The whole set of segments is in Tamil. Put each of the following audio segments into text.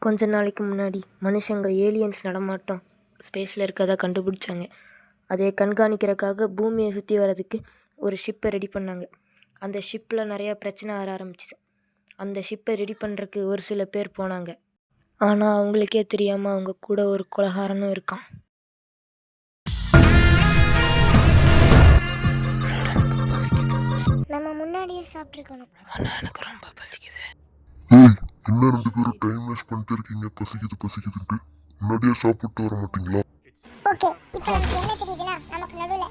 கொஞ்ச நாளைக்கு முன்னாடி மனுஷங்க ஏலியன்ஸ் நடமாட்டம் ஸ்பேஸில் இருக்கறதை கண்டுபிடிச்சாங்க. அதை கண்காணிக்கிறதுக்காக பூமியை சுற்றி வர்றதுக்கு ஒரு ஷிப்பை ரெடி பண்ணாங்க. அந்த ஷிப்பில் நிறையா பிரச்சனை வர ஆரம்பிச்சிச்சு. அந்த ஷிப்பை ரெடி பண்ணுறதுக்கு ஒரு சில பேர் போனாங்க. ஆனால் அவங்களுக்கே தெரியாமல் அவங்க கூட ஒரு கொலகாரனும் இருக்கான். நம்ம முன்னாடியே சாப்பிட்டுருக்கணும். ஆனால் எனக்கு ரொம்ப பசிக்குது. என்ன 2 பேரும் டைம் வேஸ்ட் பண்ணிட்டு இருக்கீங்க? பசிக்குதுன்ட்டு முன்னாடியே சாப்பிட்டு வர மாட்டீங்களா? ஓகே, இப்போ நமக்கு என்ன தெரியுதுன்னா நமக்கு நடுவில்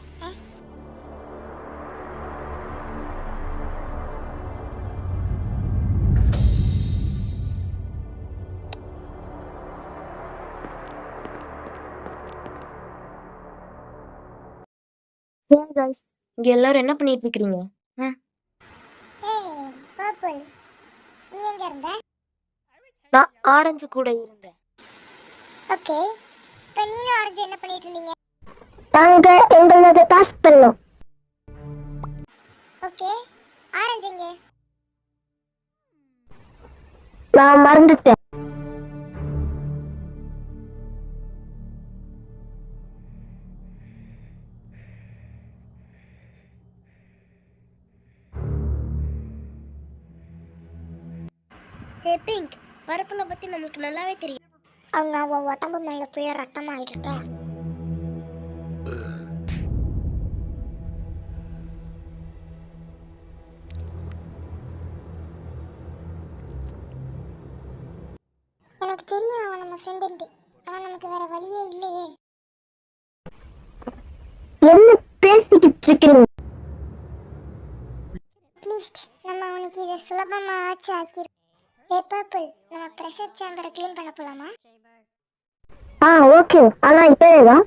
ஏன் காய்ஸ் இங்கே எல்லாரும் என்ன பண்ணிட்டு இருக்கிறீங்க? ஏய் பர்பிள், நீ எங்க இருந்த? நான் ஆரஞ்சு கூட இருந்தேன். ஓகே, இப்போ நீனும் ஆரஞ்சு என்ன பண்ணிட்டு இருந்தீங்க? நாங்கள் எங்களோட டாஸ்க் பண்ணோம். ஓகே, ஆரஞ்சு எங்க? நான் மறந்துட்டேன். ஏ பிங்க், பர்பிளை பற்றி நமக்கு நல்லாவே தெரியும். அவங்க அவன் உடம்பு மேலே போய் ரத்தமாக ஆகிட்டு. எனக்கு தெரியும் அவன் நம்ம ஃப்ரெண்டு, ஆனால் நமக்கு வேற வழியே இல்லையே. என்ன பேசிக்கிட்டு இருக்கீங்க? அட்லீஸ்ட் நம்ம அவனுக்கு இதை சுலபமாக ஆக்கிடும். ஏ பர்பிள், நம்ம ப்ரெஷர் சேம்பரை க்ளீன் பண்ண போலாமா? ஓகே, ஆனால் இப்போவேவா?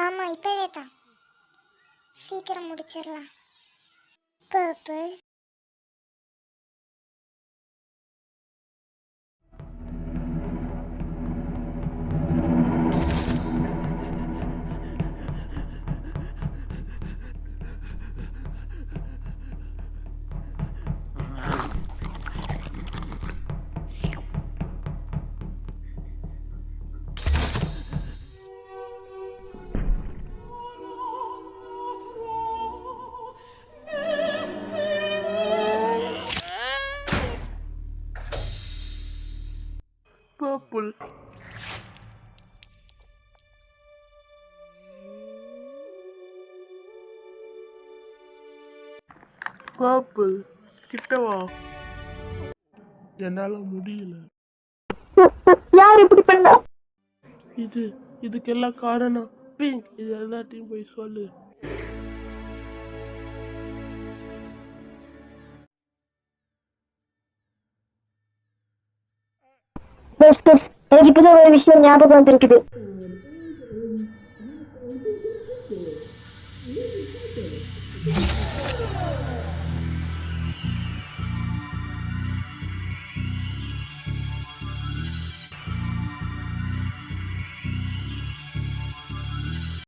ஆமாம், இப்போவே தான். சீக்கிரம் முடிச்சிடலாம். Purple, Purple. Purple. கிட்ட வா. என்னால முடியல. யார் இப்படி பண்ணா? இதுக்கெல்லாம் காரணம் பிங்க். இது எல்லாத்தையும் போய் சொல்லு. எனக்கு இப்பதான் ஒரு விஷயம் ஞாபகம் வந்திருக்குது.